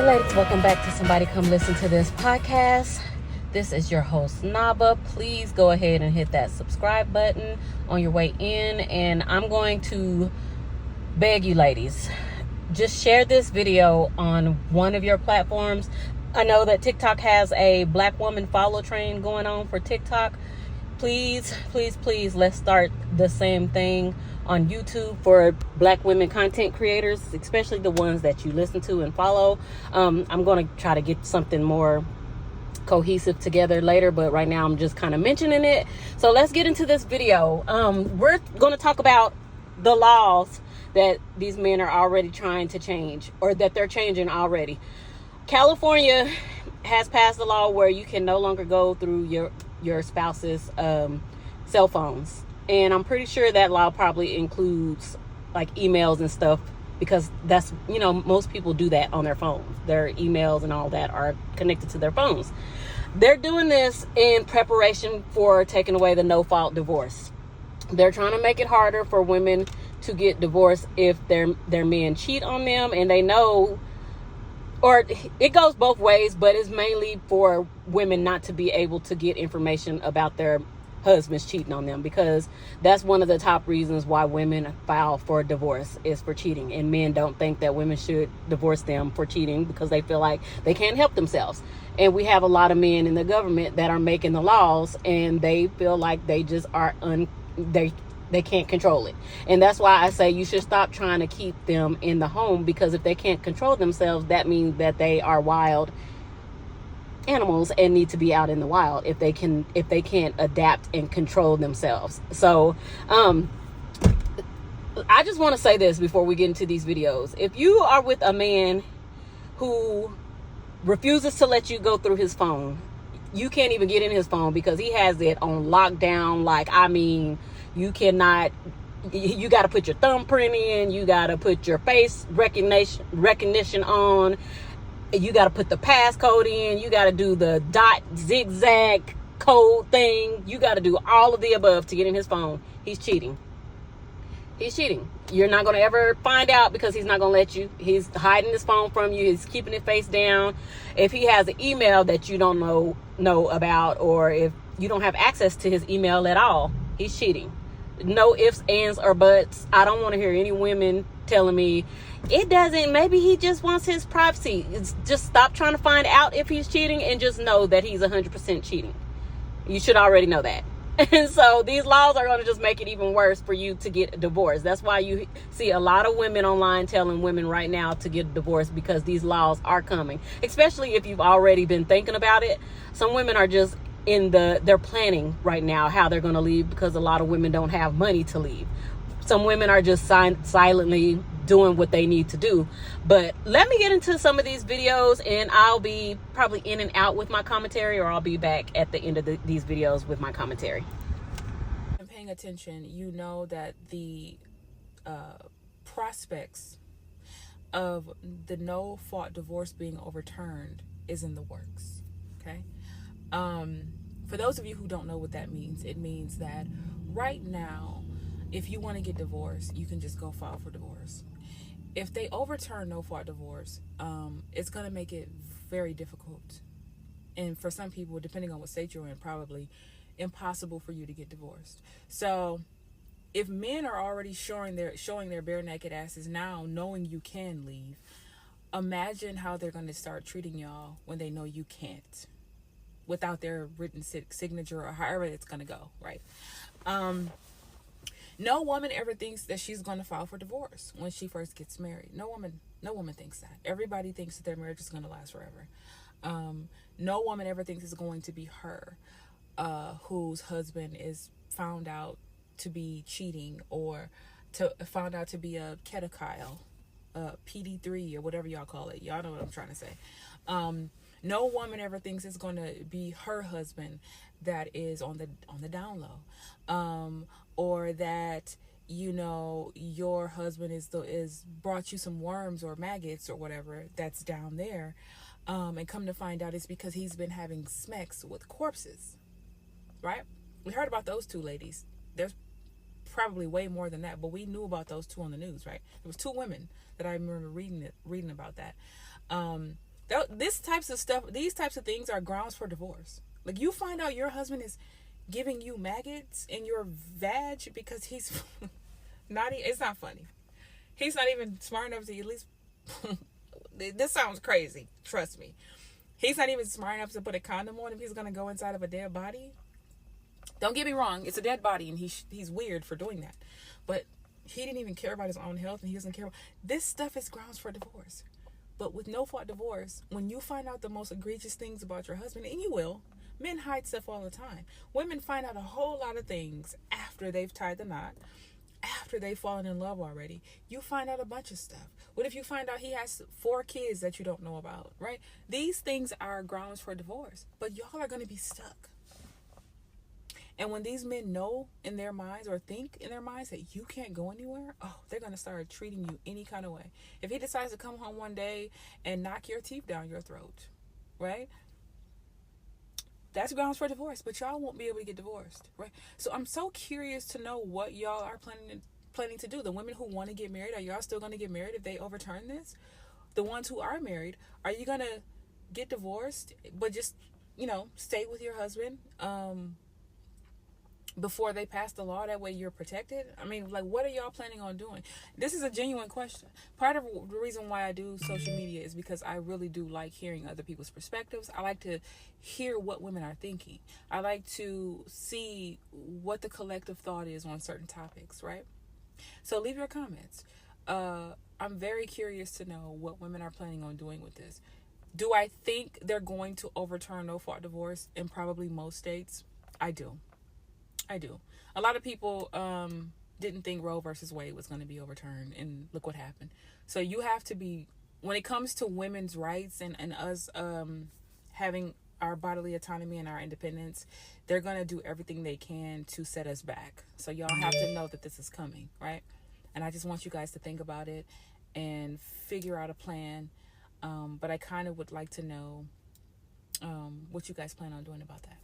ladies, welcome back to Somebody Come Listen to This podcast. This is your host, Naba. Please go ahead and hit that subscribe button on your way in. And I'm going to beg you ladies, just share this video on one of your platforms. I know that TikTok has a black woman follow train going on for TikTok. Please, let's start the same thing on YouTube for black women content creators, especially the ones that you listen to and follow. I'm going to try to get something more cohesive together later, but right now I'm just kind of mentioning it. So let's get into this video. We're going to talk about the laws that these men are already trying to change, or that they're changing already. California has passed a law where you can no longer go through your spouse's cell phones. And I'm pretty sure that law probably includes like emails and stuff, because that's, most people do that on their phones. Their emails and all that are connected to their phones. They're doing this in preparation for taking away the no-fault divorce. They're trying to make it harder for women to get divorced if their men cheat on them, and they know, or it goes both ways, but it's mainly for women not to be able to get information about their husbands cheating on them, because that's one of the top reasons why women file for divorce, is for cheating. And men don't think that women should divorce them for cheating because they feel like they can't help themselves. And we have a lot of men in the government that are making the laws, and they feel like they just are they can't control it. And that's why I say you should stop trying to keep them in the home, because if they can't control themselves, that means that they are wild animals and need to be out in the wild if they can't adapt and control themselves. So I just want to say this before we get into these videos. If you are with a man who refuses to let you go through his phone, you can't even get in his phone because he has it on lockdown. You cannot, you got to put your thumbprint in, you got to put your face recognition on, you got to put the passcode in, you got to do the dot zigzag code thing, you got to do all of the above to get in his phone. He's cheating. You're not going to ever find out because he's not going to let you. He's hiding his phone from you. He's keeping it face down. If he has an email that you don't know about, or if you don't have access to his email at all, he's cheating. No ifs, ands, or buts. I don't want to hear any women telling me it doesn't, maybe he just wants his privacy. Just stop trying to find out if he's cheating and just know that he's 100% cheating. You should already know that. And so these laws are going to just make it even worse for you to get a divorce. That's why you see a lot of women online telling women right now to get a divorce, because these laws are coming, especially if you've already been thinking about it. Some women are just they're planning right now how they're going to leave, because a lot of women don't have money to leave. Some women are just silently doing what they need to do. But let me get into some of these videos, and I'll be probably in and out with my commentary, or I'll be back at the end of these videos with my commentary. And paying attention, you know that the prospects of the no-fault divorce being overturned is in the works. Okay. For those of you who don't know what that means, it means that right now, if you want to get divorced, you can just go file for divorce. If they overturn no-fault divorce, it's going to make it very difficult. And for some people, depending on what state you're in, probably impossible for you to get divorced. So if men are already showing their bare naked asses now, knowing you can leave, imagine how they're going to start treating y'all when they know you can't, without their written signature, or however it's going to go, right? No woman ever thinks that she's going to file for divorce when she first gets married. No woman thinks that. Everybody thinks that their marriage is going to last forever. No woman ever thinks it's going to be her whose husband is found out to be cheating, or found out to be a pedophile, PD3, or whatever y'all call it. Y'all know what I'm trying to say. No woman ever thinks it's going to be her husband that is on the down low, or that your husband is brought you some worms or maggots or whatever that's down there, and come to find out it's because he's been having sex with corpses, right? We heard about those two ladies. There's probably way more than that, but we knew about those two on the news, right? There was two women that I remember reading about that. This types of stuff, these types of things are grounds for divorce. Like, you find out your husband is giving you maggots in your vag because he's not. It's not funny. He's not even smart enough to at least. This sounds crazy. Trust me. He's not even smart enough to put a condom on if he's gonna go inside of a dead body. Don't get me wrong. It's a dead body, and he's weird for doing that. But he didn't even care about his own health, and he doesn't care. This stuff is grounds for divorce. But with no-fault divorce, when you find out the most egregious things about your husband, and you will, men hide stuff all the time. Women find out a whole lot of things after they've tied the knot, after they've fallen in love already. You find out a bunch of stuff. What if you find out he has 4 kids that you don't know about, right? These things are grounds for divorce, but y'all are going to be stuck. And when these men know in their minds, or think in their minds, that you can't go anywhere, they're going to start treating you any kind of way. If he decides to come home one day and knock your teeth down your throat, right? That's grounds for divorce, but y'all won't be able to get divorced, right? So I'm so curious to know what y'all are planning to do. The women who want to get married, are y'all still going to get married if they overturn this? The ones who are married, are you going to get divorced, but just, stay with your husband, before they pass the law? That way you're protected. I mean, like, what are y'all planning on doing? This is a genuine question. Part of the reason why I do social media is because I really do like hearing other people's perspectives. I like to hear what women are thinking. I like to see what the collective thought is on certain topics, right? So leave your comments. I'm very curious to know what women are planning on doing with this. Do I think they're going to overturn no-fault divorce in probably most states? I do. A lot of people didn't think Roe versus Wade was going to be overturned, and look what happened. So you have to be, when it comes to women's rights and us having our bodily autonomy and our independence, they're going to do everything they can to set us back. So y'all have to know that this is coming, right? And I just want you guys to think about it and figure out a plan. But I kind of would like to know what you guys plan on doing about that.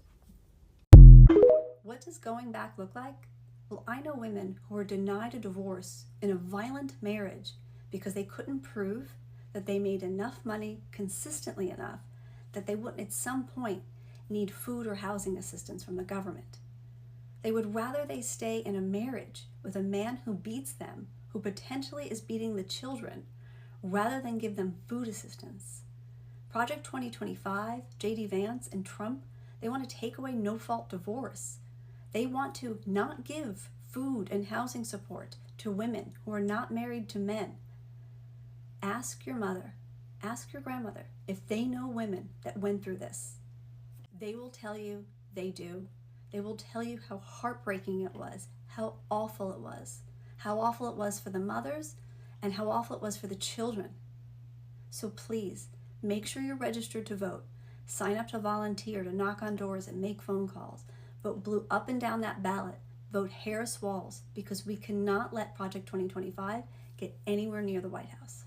What does going back look like? Well, I know women who were denied a divorce in a violent marriage because they couldn't prove that they made enough money consistently enough that they wouldn't at some point need food or housing assistance from the government. They would rather they stay in a marriage with a man who beats them, who potentially is beating the children, rather than give them food assistance. Project 2025, J.D. Vance, and Trump, they want to take away no-fault divorce. They want to not give food and housing support to women who are not married to men. Ask your mother, ask your grandmother if they know women that went through this. They will tell you they do. They will tell you how heartbreaking it was, how awful it was for the mothers, and how awful it was for the children. So please, make sure you're registered to vote. Sign up to volunteer, to knock on doors and make phone calls. Vote blue up and down that ballot. Vote Harris Walls, because we cannot let Project 2025 get anywhere near the White House.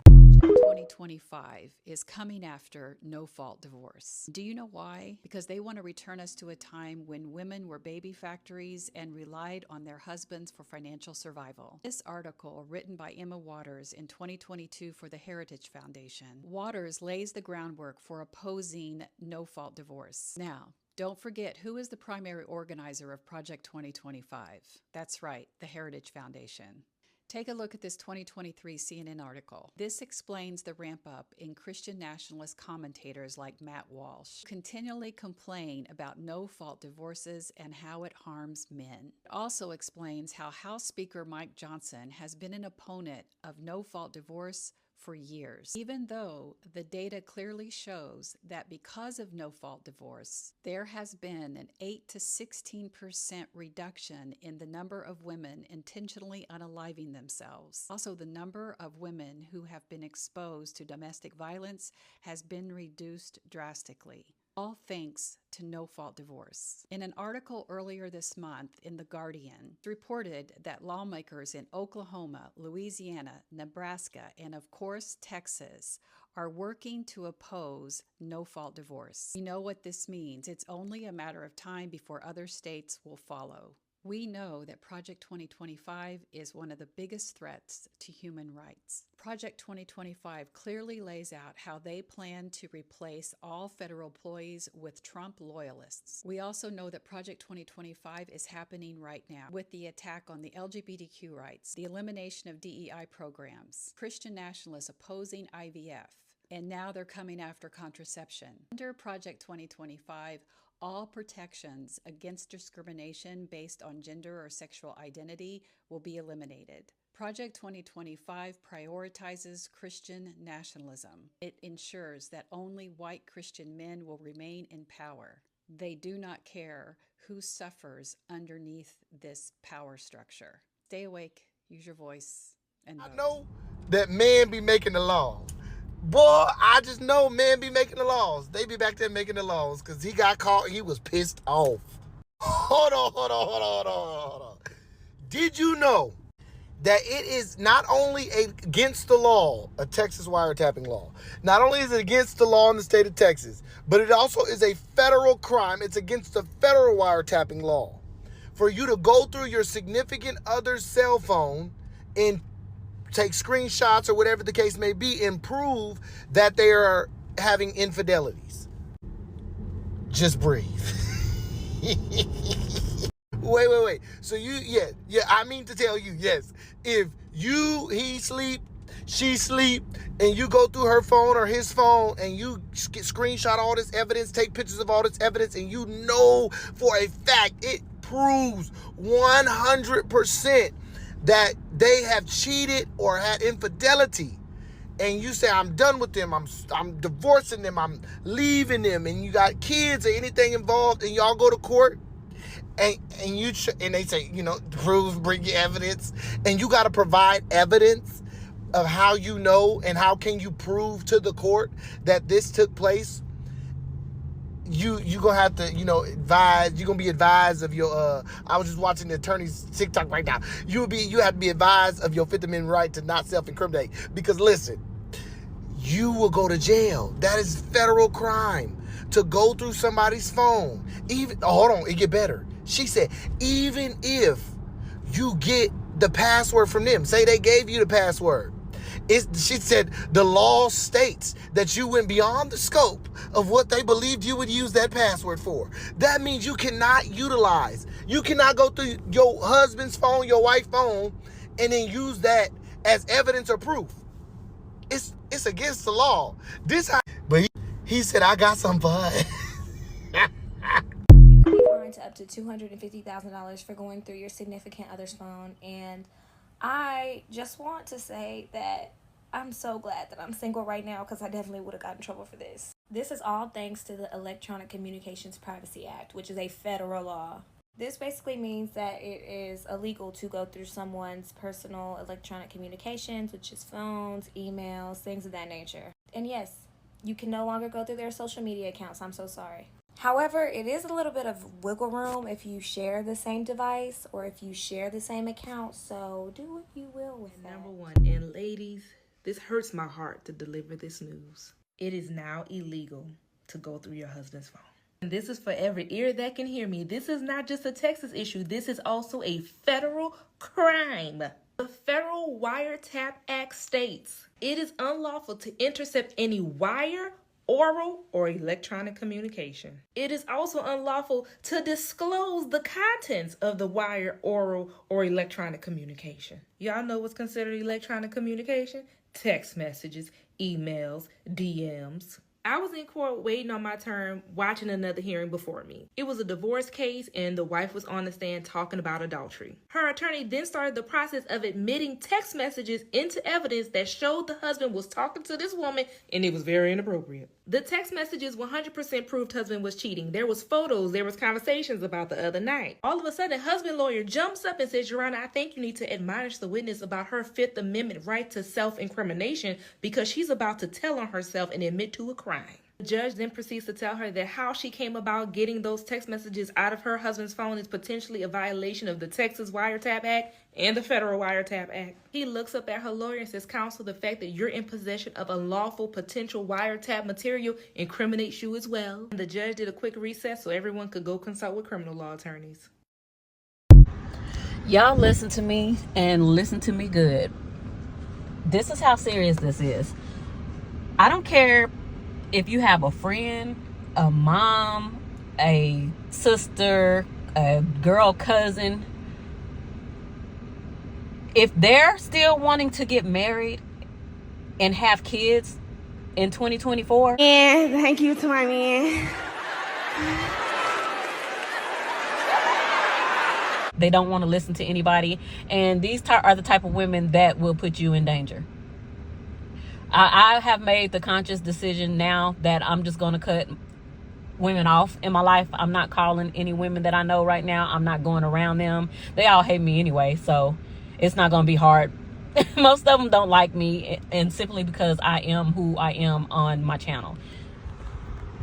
Project 2025 is coming after no-fault divorce. Do you know why? Because they want to return us to a time when women were baby factories and relied on their husbands for financial survival. This article, written by Emma Waters in 2022 for the Heritage Foundation, Waters lays the groundwork for opposing no-fault divorce. Now, don't forget who is the primary organizer of Project 2025. That's right, the Heritage Foundation. Take a look at this 2023 CNN article. This explains the ramp up in Christian nationalist commentators like Matt Walsh, who continually complain about no-fault divorces and how it harms men. It also explains how House Speaker Mike Johnson has been an opponent of no-fault divorce for years, even though the data clearly shows that because of no-fault divorce, there has been an 8 to 16% reduction in the number of women intentionally unaliving themselves. Also, the number of women who have been exposed to domestic violence has been reduced drastically. All thanks to no-fault divorce. In an article earlier this month in The Guardian, it reported that lawmakers in Oklahoma, Louisiana, Nebraska, and of course Texas are working to oppose no-fault divorce. You know what this means. It's only a matter of time before other states will follow. We know that Project 2025 is one of the biggest threats to human rights. Project 2025 clearly lays out how they plan to replace all federal employees with Trump loyalists. We also know that Project 2025 is happening right now with the attack on the LGBTQ rights, the elimination of DEI programs, Christian nationalists opposing IVF, and now they're coming after contraception. Under Project 2025, all protections against discrimination based on gender or sexual identity will be eliminated. Project 2025 prioritizes Christian nationalism. It ensures that only white Christian men will remain in power. They do not care who suffers underneath this power structure. Stay awake, use your voice, and vote. I know that men be making the law. Boy, I just know men be making the laws. They be back there making the laws because he got caught. He was pissed off. Hold on. Did you know that it is not only against the law, a Texas wiretapping law, not only is it against the law in the state of Texas, but it also is a federal crime. It's against the federal wiretapping law for you to go through your significant other's cell phone and take screenshots or whatever the case may be and prove that they are having infidelities. Just breathe. Wait. So I mean to tell you, yes, if he sleep, she sleep, and you go through her phone or his phone and you screenshot all this evidence, take pictures of all this evidence, and you know for a fact it proves 100% that they have cheated or had infidelity, and you say, I'm done with them, I'm divorcing them, I'm leaving them, and you got kids or anything involved, and y'all go to court, and they say, prove, bring your evidence, and you got to provide evidence of how you know and how can you prove to the court that this took place. You gonna have to, advise. You're gonna be advised of your. I was just watching the attorney's TikTok right now. You have to be advised of your Fifth Amendment right to not self-incriminate. Because listen, you will go to jail. That is federal crime to go through somebody's phone. Hold on, it get better. She said, even if you get the password from them, say they gave you the password. She said the law states that you went beyond the scope of what they believed you would use that password for. That means you cannot go through your husband's phone, your wife's phone, and then use that as evidence or proof. It's against the law. But he said, I got something for her. You can be fined to up to $250,000 for going through your significant other's phone. And I just want to say that I'm so glad that I'm single right now, because I definitely would have gotten in trouble for this. This is all thanks to the Electronic Communications Privacy Act, which is a federal law. This basically means that it is illegal to go through someone's personal electronic communications, which is phones, emails, things of that nature. And yes, you can no longer go through their social media accounts. I'm so sorry. However, it is a little bit of wiggle room if you share the same device or if you share the same account. So do what you will with that. Number one, and ladies, this hurts my heart to deliver this news. It is now illegal to go through your husband's phone. And this is for every ear that can hear me. This is not just a Texas issue. This is also a federal crime. The Federal Wiretap Act states it is unlawful to intercept any wire, oral, or electronic communication. It is also unlawful to disclose the contents of the wire, oral, or electronic communication. Y'all know what's considered electronic communication? Text messages, emails, DMs. I was in court waiting on my turn, watching another hearing before me. It was a divorce case and the wife was on the stand talking about adultery. Her attorney then started the process of admitting text messages into evidence that showed the husband was talking to this woman and it was very inappropriate. The text messages 100% proved husband was cheating. There was photos, there was conversations about the other night. All of a sudden, husband lawyer jumps up and says, Your Honor, I think you need to admonish the witness about her Fifth Amendment right to self-incrimination because she's about to tell on herself and admit to a crime. The judge then proceeds to tell her that how she came about getting those text messages out of her husband's phone is potentially a violation of the Texas Wiretap Act and the Federal Wiretap Act. He looks up at her lawyer and says, Counsel, the fact that you're in possession of unlawful potential wiretap material incriminates you as well. And the judge did a quick recess so everyone could go consult with criminal law attorneys. Y'all listen to me and listen to me good. This is how serious this is. I don't care if you have a friend, a mom, a sister, a girl cousin. If they're still wanting to get married and have kids in 2024, and thank you to my man. they don't want to listen to anybody, and these are the type of women that will put you in danger. I have made the conscious decision now that I'm just going to cut women off in my life. I'm not calling any women that I know right now. I'm not going around them. They all hate me anyway, so it's not going to be hard. Most of them don't like me, and simply because I am who I am on my channel.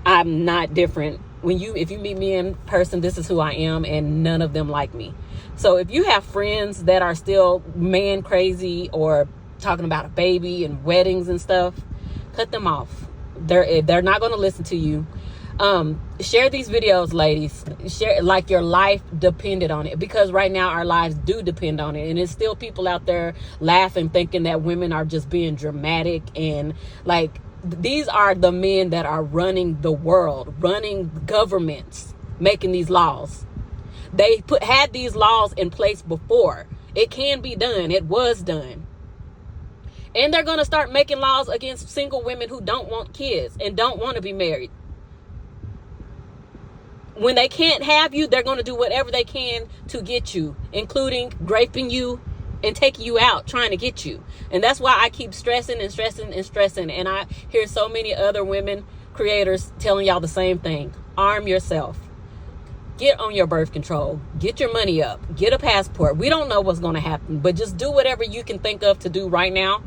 I'm not different. If you meet me in person, this is who I am, and none of them like me. So if you have friends that are still man crazy or talking about a baby and weddings and stuff, cut them off. They're not going to listen to you. Share these videos, ladies. Share like your life depended on it, because right now our lives do depend on it, and there's still people out there laughing, thinking that women are just being dramatic, and like, these are the men that are running the world, running governments, making these laws. They had these laws in place before. It can be done. It was done. And they're going to start making laws against single women who don't want kids and don't want to be married. When they can't have you, they're going to do whatever they can to get you, including raping you and taking you out, trying to get you. And that's why I keep stressing and stressing and stressing. And I hear so many other women creators telling y'all the same thing. Arm yourself. Get on your birth control. Get your money up. Get a passport. We don't know what's going to happen, but just do whatever you can think of to do right now.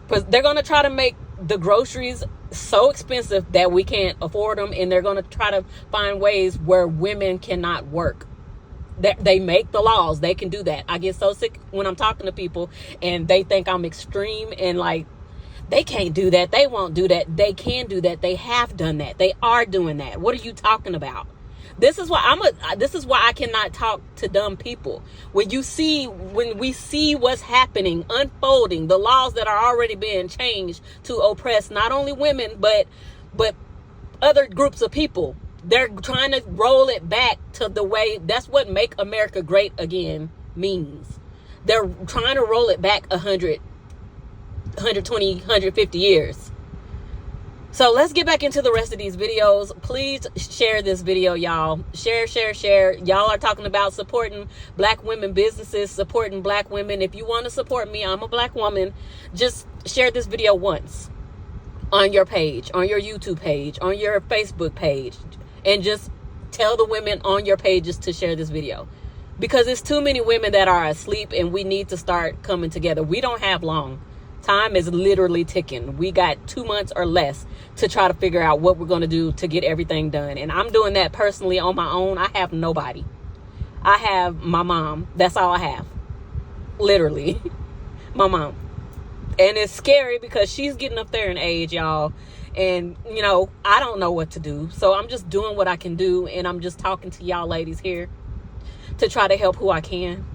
Because they're going to try to make the groceries so expensive that we can't afford them. And they're going to try to find ways where women cannot work. They make the laws. They can do that. I get so sick when I'm talking to people and they think I'm extreme and like, they can't do that. They won't do that. They can do that. They have done that. They are doing that. What are you talking about? This is why I cannot talk to dumb people. When we see what's happening, unfolding, the laws that are already being changed to oppress not only women, but other groups of people. They're trying to roll it back to the way. That's what make America great again means. They're trying to roll it back 100, 120, 150 years. So let's get back into the rest of these videos. Please share this video, y'all. Share. Y'all are talking about supporting black women businesses, supporting black women. If you want to support me, I'm a black woman. Just share this video once on your page, on your YouTube page, on your Facebook page. And just tell the women on your pages to share this video. Because it's too many women that are asleep, and we need to start coming together. We don't have long. Time is literally ticking. We got 2 months or less to try to figure out what we're going to do to get everything done. And I'm doing that personally on my own. I have nobody. I have my mom. That's all I have. Literally. My mom. And it's scary because she's getting up there in age, y'all. And, you know, I don't know what to do. So I'm just doing what I can do. And I'm just talking to y'all ladies here to try to help who I can.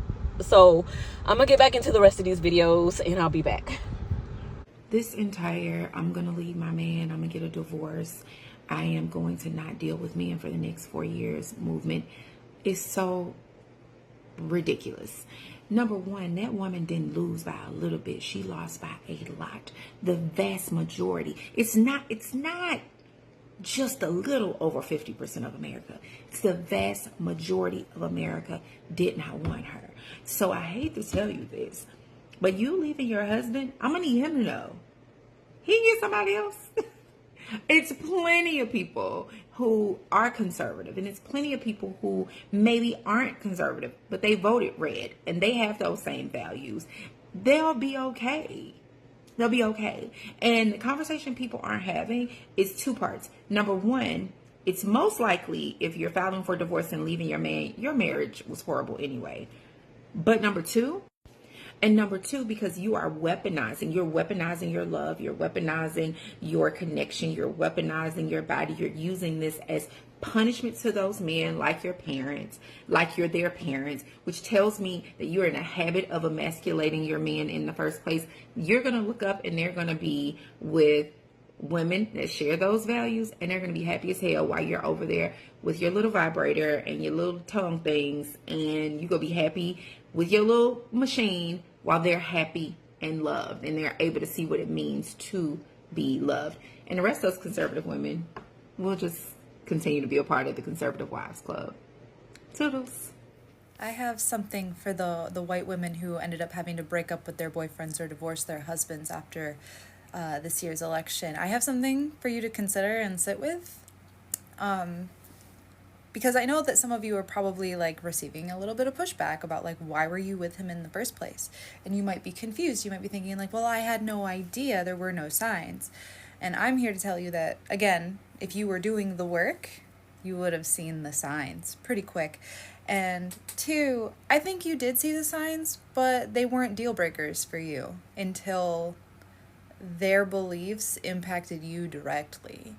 So I'm going to get back into the rest of these videos and I'll be back. This entire, I'm going to leave my man, I'm going to get a divorce, I am going to not deal with men for the next 4 years movement is so ridiculous. Number one, that woman didn't lose by a little bit. She lost by a lot. The vast majority. It's not just a little over 50% of America. It's the vast majority of America did not want her. So I hate to tell you this, but you leaving your husband, I'm going to need him to know. He can get somebody else. It's plenty of people who are conservative, and it's plenty of people who maybe aren't conservative, but they voted red and they have those same values. They'll be okay. They'll be okay. And the conversation people aren't having is two parts. Number one, it's most likely if you're filing for divorce and leaving your man, your marriage was horrible anyway. But number two, And number two, because you're weaponizing your love, you're weaponizing your connection, you're weaponizing your body, you're using this as punishment to those men, like your parents, like you're their parents, which tells me that you're in a habit of emasculating your men in the first place. You're going to look up and they're going to be with women that share those values, and they're going to be happy as hell while you're over there with your little vibrator and your little tongue things, and you're going to be happy with your little machine while they're happy and loved, and they're able to see what it means to be loved. And the rest of us conservative women will just continue to be a part of the Conservative Wives Club. Toodles. I have something for the white women who ended up having to break up with their boyfriends or divorce their husbands after this year's election. I have something for you to consider and sit with. Because I know that some of you are probably like receiving a little bit of pushback about like, why were you with him in the first place? And you might be confused. You might be thinking like, well, I had no idea, there were no signs. And I'm here to tell you that, again, if you were doing the work, you would have seen the signs pretty quick. And two, I think you did see the signs, but they weren't deal breakers for you until their beliefs impacted you directly.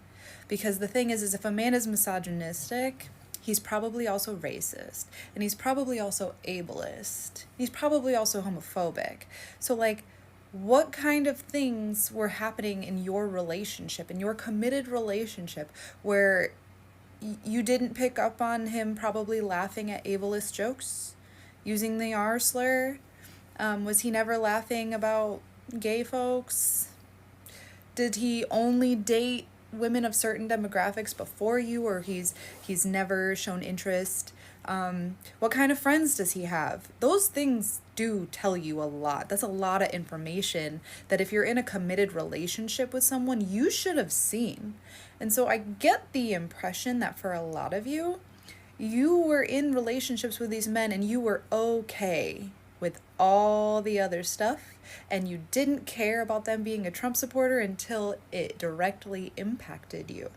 Because the thing is if a man is misogynistic, he's probably also racist, and he's probably also ableist. He's probably also homophobic. So like, what kind of things were happening in your relationship, in your committed relationship, where you didn't pick up on him probably laughing at ableist jokes, using the R slur? Was he never laughing about gay folks? Did he only date women of certain demographics before you, or he's never shown interest? What kind of friends does he have? Those things do tell you a lot. That's a lot of information that if you're in a committed relationship with someone, you should have seen. And so I get the impression that for a lot of you, you were in relationships with these men and you were okay with all the other stuff, and you didn't care about them being a Trump supporter until it directly impacted you.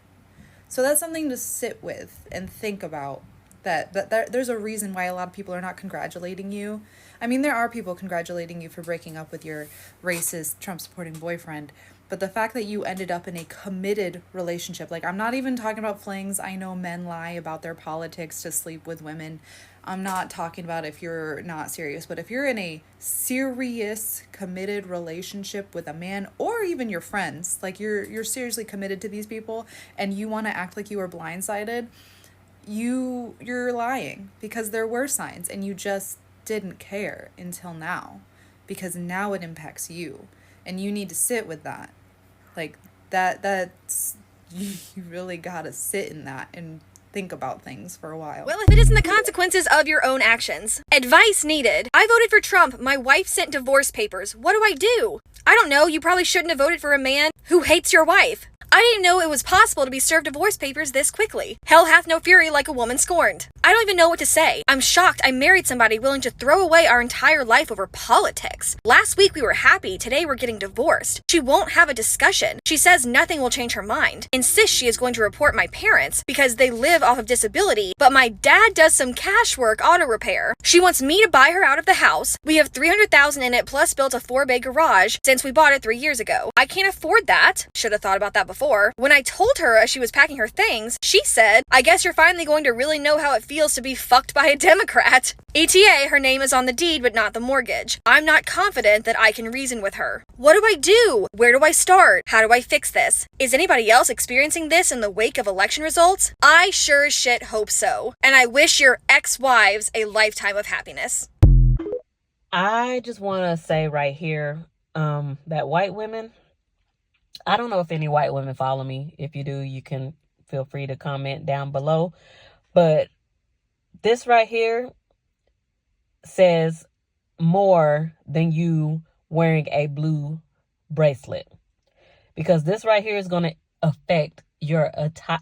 So that's something to sit with and think about. That there's a reason why a lot of people are not congratulating you. I mean, there are people congratulating you for breaking up with your racist Trump-supporting boyfriend, but the fact that you ended up in a committed relationship, like, I'm not even talking about flings. I know men lie about their politics to sleep with women. I'm not talking about if you're not serious, but if you're in a serious, committed relationship with a man, or even your friends, like you're seriously committed to these people, and you want to act like you were blindsided, you're lying, because there were signs and you just didn't care until now, because now it impacts you and you need to sit with that. Like that's you really gotta sit in that and think about things for a while. Well, if it isn't the consequences of your own actions. Advice needed. I voted for Trump. My wife sent divorce papers. What do I do? I don't know. You probably shouldn't have voted for a man who hates your wife. I didn't know it was possible to be served divorce papers this quickly. Hell hath no fury like a woman scorned. I don't even know what to say. I'm shocked I married somebody willing to throw away our entire life over politics. Last week we were happy, today we're getting divorced. She won't have a discussion. She says nothing will change her mind. Insists she is going to report my parents because they live off of disability, but my dad does some cash work auto repair. She wants me to buy her out of the house. We have $300,000 in it plus built a 4-bay garage since we bought it 3 years ago. I can't afford that. Should have thought about that before. When I told her as she was packing her things, she said, I guess you're finally going to really know how it feels to be fucked by a Democrat. ETA, her name is on the deed but not the mortgage. I'm not confident that I can reason with her. What do I do? Where do I start? How do I fix this? Is anybody else experiencing this in the wake of election results? I sure as shit hope so. And I wish your ex-wives a lifetime of happiness. I just want to say right here, that white women, I don't know if any white women follow me. If you do, you can feel free to comment down below. But this right here says more than you wearing a blue bracelet. Because this right here is going to affect your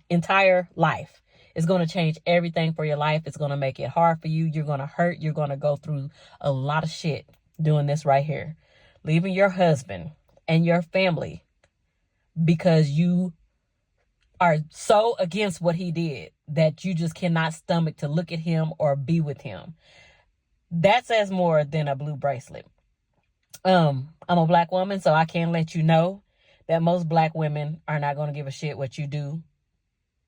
entire life. It's going to change everything for your life. It's going to make it hard for you. You're going to hurt. You're going to go through a lot of shit doing this right here. Leaving your husband and your family because you are so against what he did that you just cannot stomach to look at him or be with him. That says more than a blue bracelet. I'm a black woman, so I can let you know that most black women are not going to give a shit what you do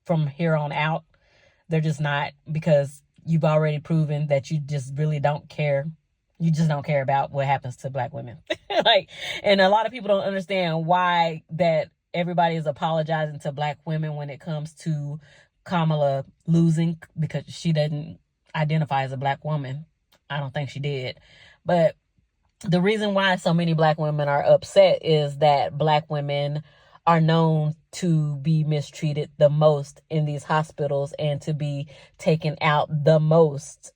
from here on out. They're just not, because you've already proven that you just really don't care. You just don't care about what happens to black women. And a lot of people don't understand why that everybody is apologizing to black women when it comes to Kamala losing, because she didn't identify as a black woman. I don't think she did. But the reason why so many black women are upset is that black women are known to be mistreated the most in these hospitals and to be taken out the most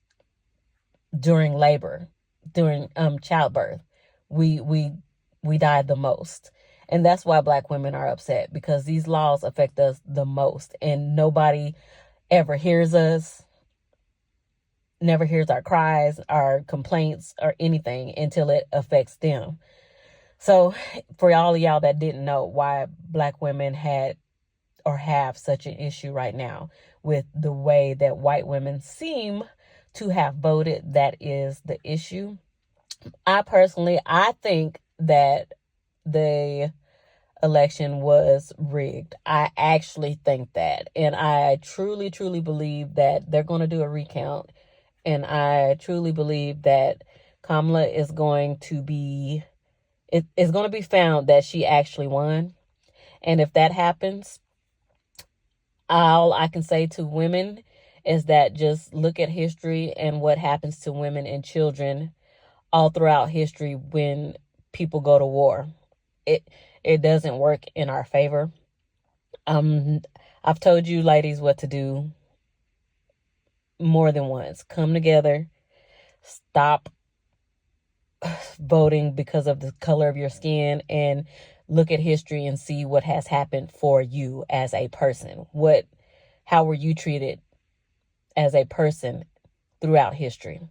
during labor, during childbirth. We died the most. And that's why black women are upset, because these laws affect us the most, and nobody ever hears us, never hears our cries, our complaints, or anything until it affects them. So for all of y'all that didn't know why black women had or have such an issue right now with the way that white women seem to have voted, that is the issue. I think that the election was rigged. I actually think that. And I truly, truly believe that they're going to do a recount. And I truly believe that Kamala is going to be, it's going to be found that she actually won. And if that happens, all I can say to women is that just look at history and what happens to women and children all throughout history when people go to war. It doesn't work in our favor. I've told you ladies what to do more than once. Come together. Stop voting because of the color of your skin, and look at history and see what has happened for you as a person. How were you treated as a person throughout history?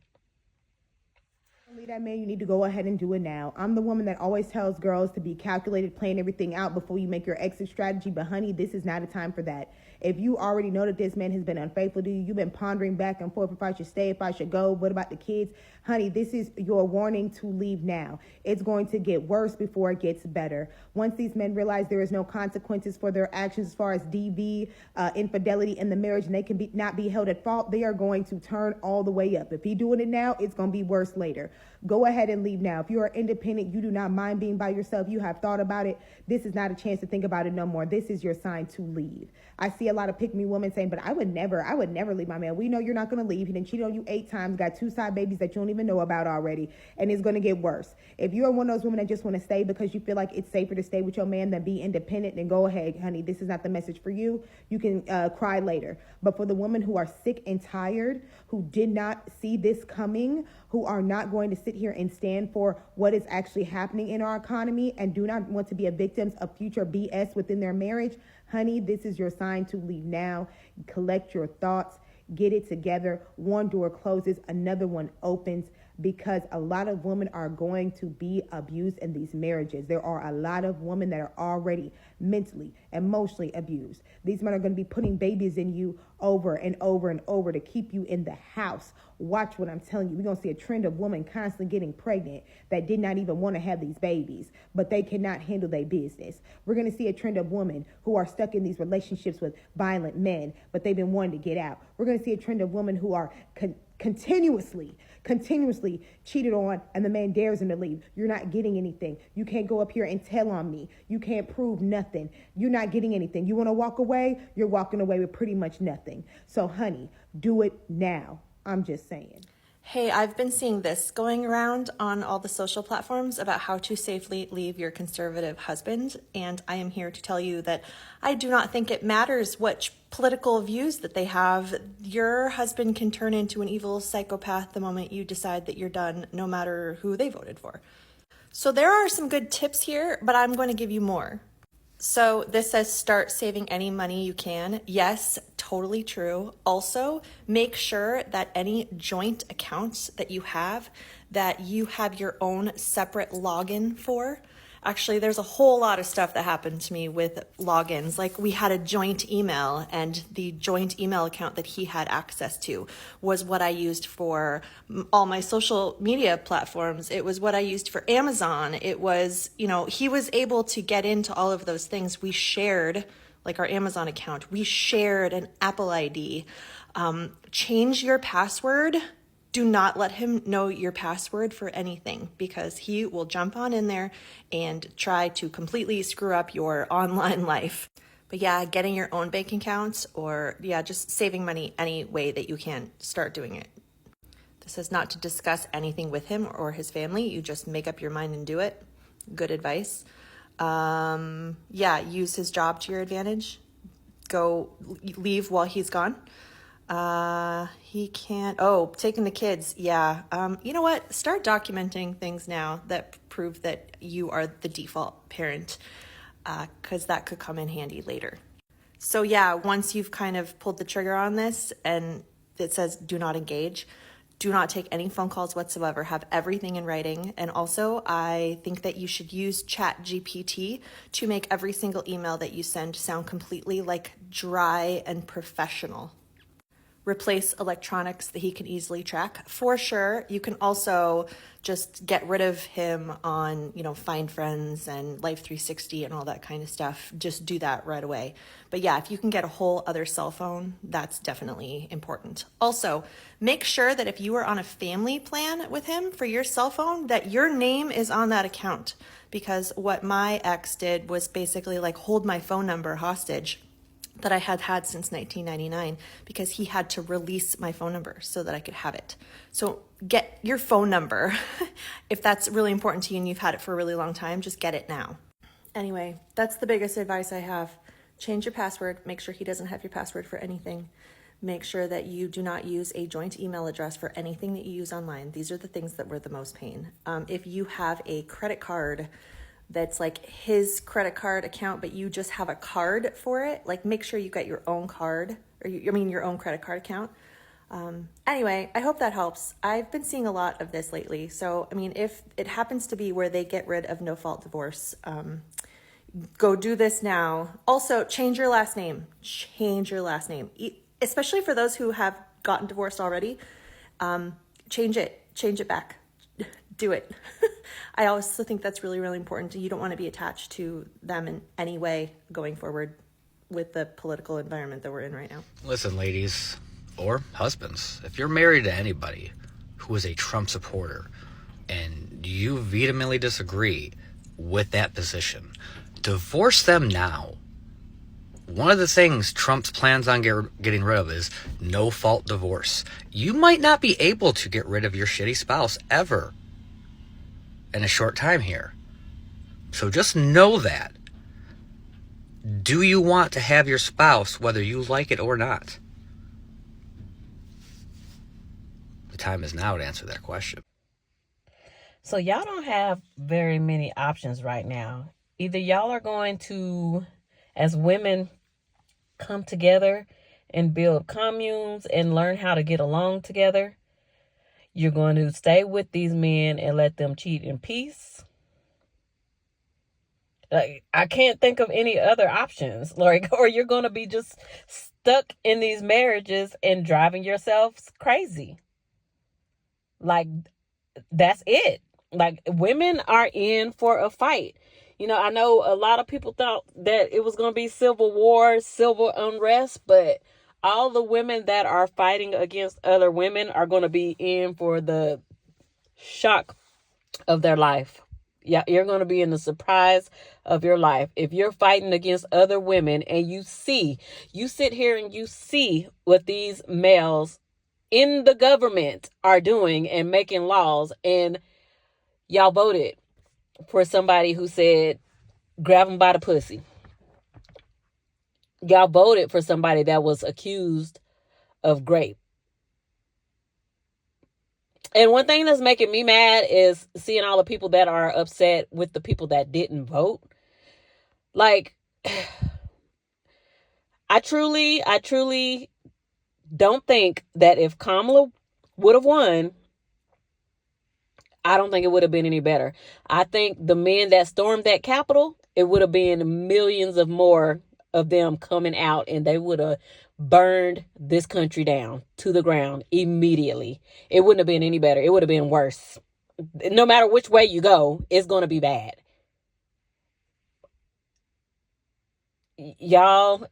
That man, you need to go ahead and do it now. I'm the woman that always tells girls to be calculated, plan everything out before you make your exit strategy. But honey, this is not a time for that. If you already know that this man has been unfaithful to you, you've been pondering back and forth if I should stay, if I should go, what about the kids? Honey, this is your warning to leave now. It's going to get worse before it gets better. Once these men realize there is no consequences for their actions as far as DV, infidelity in the marriage, and they can not be held at fault, they are going to turn all the way up. If he's doing it now, it's going to be worse later. Go ahead and leave now. If you are independent, you do not mind being by yourself, you have thought about it, this is not a chance to think about it no more. This is your sign to leave. I see a lot of pick-me women saying, but I would never leave my man. We know you're not going to leave. He done cheated on you 8 times, got 2 side babies that you don't even know about already, and it's going to get worse. If you are one of those women that just want to stay because you feel like it's safer to stay with your man than be independent, then go ahead, honey. This is not the message for you. You can cry later. But for the women who are sick and tired, who did not see this coming, who are not going to sit here and stand for what is actually happening in our economy and do not want to be a victims of future BS within their marriage, honey, this is your sign to leave now. Collect your thoughts, get it together. One door closes, another one opens, because a lot of women are going to be abused in these marriages. There are a lot of women that are already mentally, emotionally abused. These men are going to be putting babies in you over and over and over to keep you in the house. Watch what I'm telling you. We're going to see a trend of women constantly getting pregnant that did not even want to have these babies, but they cannot handle their business. We're going to see a trend of women who are stuck in these relationships with violent men, but they've been wanting to get out. We're going to see a trend of women who are continuously cheated on, and the man dares them to leave. You're not getting anything. You can't go up here and tell on me. You can't prove nothing. You're not getting anything. You want to walk away? You're walking away with pretty much nothing. So honey, do it now. I'm just saying. Hey, I've been seeing this going around on all the social platforms about how to safely leave your conservative husband, and I am here to tell you that I do not think it matters what political views that they have. Your husband can turn into an evil psychopath the moment you decide that you're done, no matter who they voted for. So there are some good tips here, but I'm going to give you more. So this says start saving any money you can. Yes, totally true. Also, make sure that any joint accounts that you have your own separate login for. Actually, there's a whole lot of stuff that happened to me with logins. Like, we had a joint email, and the joint email account that he had access to was what I used for all my social media platforms. It was what I used for Amazon. It was, he was able to get into all of those things. We shared, like our Amazon account, we shared an Apple ID. Change your password. Do not let him know your password for anything, because he will jump on in there and try to completely screw up your online life. But yeah, getting your own bank accounts, or just saving money any way that you can, start doing it. This is not to discuss anything with him or his family. You just make up your mind and do it. Good advice. Use his job to your advantage. Leave while he's gone. He can't, taking the kids. Yeah. You know what? Start documenting things now that prove that you are the default parent, because that could come in handy later. So yeah, once you've kind of pulled the trigger on this and it says do not engage, do not take any phone calls whatsoever. Have everything in writing. And also, I think that you should use ChatGPT to make every single email that you send sound completely like dry and professional. Replace electronics that he can easily track. For sure, you can also just get rid of him on, Find Friends and Life 360 and all that kind of stuff. Just do that right away. But yeah, if you can get a whole other cell phone, that's definitely important. Also, make sure that if you are on a family plan with him for your cell phone, that your name is on that account. Because what my ex did was basically like hold my phone number hostage that I had since 1999, because he had to release my phone number so that I could have it. So get your phone number. If that's really important to you and you've had it for a really long time, just get it now. Anyway, that's the biggest advice I have. Change your password. Make sure he doesn't have your password for anything. Make sure that you do not use a joint email address for anything that you use online. These are the things that were the most pain. If you have a credit card that's like his credit card account, but you just have a card for it, like make sure you get your own card, or your own credit card account. Anyway, I hope that helps. I've been seeing a lot of this lately. So, if it happens to be where they get rid of no-fault divorce, go do this now. Also, change your last name. Change your last name. Especially for those who have gotten divorced already. Change it back. Do it. I also think that's really, really important. You don't want to be attached to them in any way going forward with the political environment that we're in right now. Listen, ladies, or husbands, if you're married to anybody who is a Trump supporter and you vehemently disagree with that position, divorce them now. One of the things Trump's plans on getting rid of is no-fault divorce. You might not be able to get rid of your shitty spouse ever in a short time here. So just know that. Do you want to have your spouse, whether you like it or not? The time is now to answer that question. So y'all don't have very many options right now. Either y'all are going to, as women, come together and build communes and learn how to get along together. You're going to stay with these men and let them cheat in peace. I can't think of any other options. Or you're going to be just stuck in these marriages and driving yourselves crazy. That's it. Women are in for a fight. I know a lot of people thought that it was going to be civil war, civil unrest, but all the women that are fighting against other women are going to be in for the shock of their life. Yeah, you're going to be in the surprise of your life. If you're fighting against other women and you sit here and you see what these males in the government are doing and making laws, and y'all voted for somebody who said, grab them by the pussy. Y'all voted for somebody that was accused of rape. And one thing that's making me mad is seeing all the people that are upset with the people that didn't vote. I truly don't think that if Kamala would have won, I don't think it would have been any better. I think the men that stormed that Capitol, it would have been millions of more of them coming out, and they would have burned this country down to the ground immediately. It wouldn't have been any better. It would have been worse. No matter which way you go, it's going to be bad. Y'all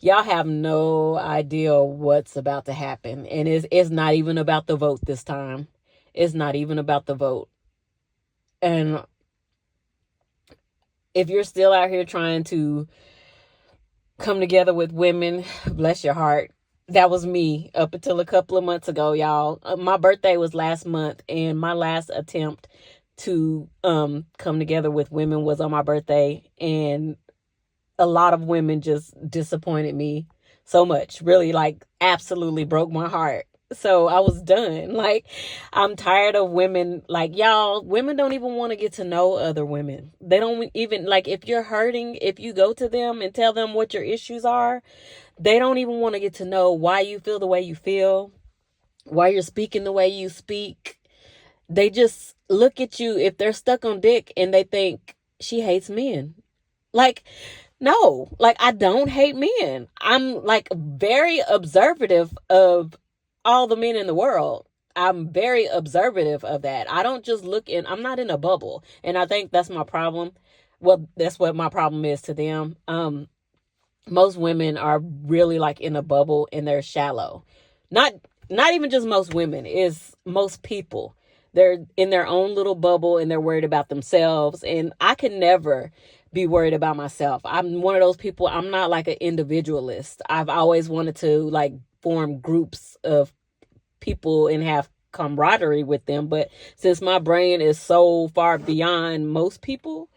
have no idea what's about to happen, and it's not even about the vote this time. It's not even about the vote. And if you're still out here trying to come together with women, bless your heart. That was me up until a couple of months ago, y'all. My birthday was last month, and my last attempt to come together with women was on my birthday, and a lot of women just disappointed me so much. Really, like, absolutely broke my heart. So I was done. Like, I'm tired of women. Like, y'all, women don't even want to get to know other women. They don't even, like, if you're hurting, if you go to them and tell them what your issues are, they don't even want to get to know why you feel the way you feel, why you're speaking the way you speak. They just look at you if they're stuck on dick and they think she hates men. Like, no, like, I don't hate men. I'm, like, very observative of all the men in the world. I'm very observative of that. I don't just look in, I'm not in a bubble. And I think that's my problem. Well, that's what my problem is to them. Most women are really, like, in a bubble, and they're shallow. Not even just most women, is most people. They're in their own little bubble, and they're worried about themselves. And I can never be worried about myself. I'm one of those people. I'm not like an individualist. I've always wanted to, like, form groups of people and have camaraderie with them. But since my brain is so far beyond most people,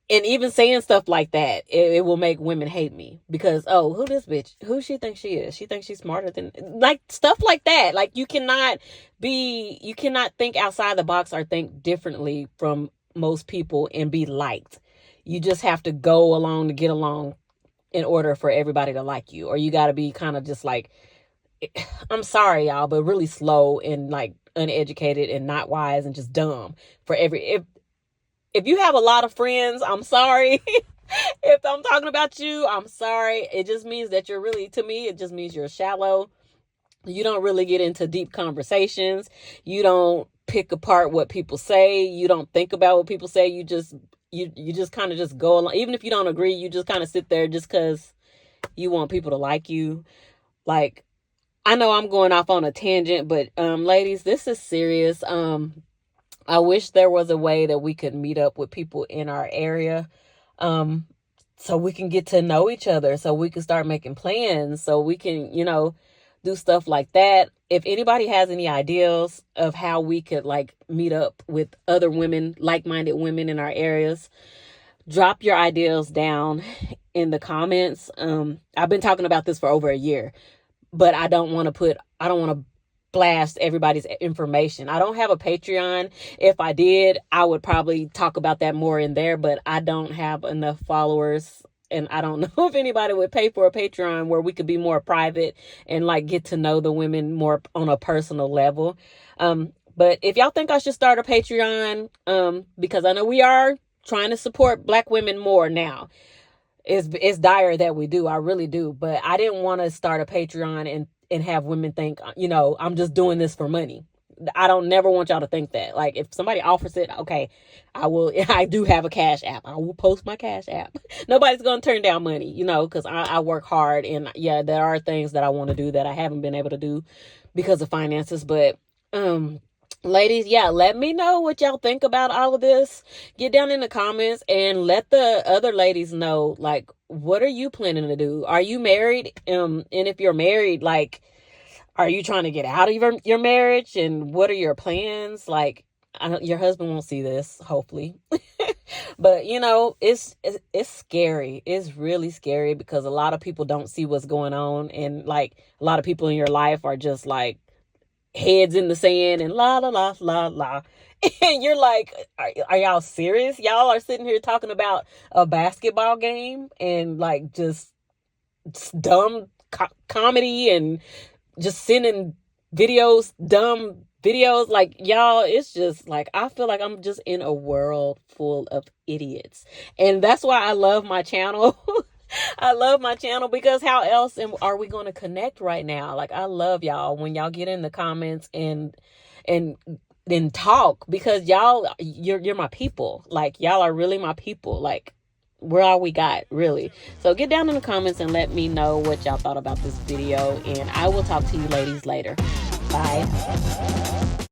and even saying stuff like that, it will make women hate me because, oh, who this bitch? Who she thinks she is? She thinks she's smarter than, like, stuff like that. Like, you cannot think outside the box or think differently from most people and be liked. You just have to go along to get along in order for everybody to like you. Or you got to be kind of just like, I'm sorry, y'all, but really slow and, like, uneducated and not wise and just dumb for if you have a lot of friends, I'm sorry. If I'm talking about you, I'm sorry. It just means that you're really, to me, it just means you're shallow. You don't really get into deep conversations. You don't pick apart what people say. You don't think about what people say. You just kind of just go along. Even if you don't agree, you just kind of sit there just because you want people to like you. Like, I know I'm going off on a tangent, but ladies, this is serious. I wish there was a way that we could meet up with people in our area, so we can get to know each other, so we can start making plans, so we can, do stuff like that. If anybody has any ideas of how we could, like, meet up with other women, like-minded women in our areas, drop your ideas down in the comments. I've been talking about this for over a year, but I don't want to blast everybody's information. I don't have a Patreon. If I did, I would probably talk about that more in there, but I don't have enough followers, and I don't know if anybody would pay for a Patreon where we could be more private and, like, get to know the women more on a personal level. But if y'all think I should start a Patreon, because I know we are trying to support Black women more now. It's dire that we do. I really do. But I didn't want to start a Patreon and have women think, I'm just doing this for money. I don't never want y'all to think that. Like, if somebody offers it, okay, I will. I do have a Cash App. I will post my Cash App. Nobody's going to turn down money, because I work hard. And yeah, there are things that I want to do that I haven't been able to do because of finances. But, ladies, yeah, let me know what y'all think about all of this. Get down in the comments and let the other ladies know, like, what are you planning to do? Are you married? And if you're married, like, are you trying to get out of your marriage? And what are your plans? Like, your husband won't see this, hopefully. But, it's scary. It's really scary because a lot of people don't see what's going on. And, like, a lot of people in your life are just, like, heads in the sand and la, la, la, la, la. And you're like, are y'all serious? Y'all are sitting here talking about a basketball game and, like, just dumb comedy and just sending videos, dumb videos. Like, y'all, it's just like, I feel like I'm just in a world full of idiots. And that's why I love my channel. I love my channel, because how else are we going to connect right now? Like, I love y'all when y'all get in the comments and talk, because you're my people. Like, y'all are really my people. Like, we're all we got, really. So get down in the comments and let me know what y'all thought about this video, and I will talk to you ladies later. Bye.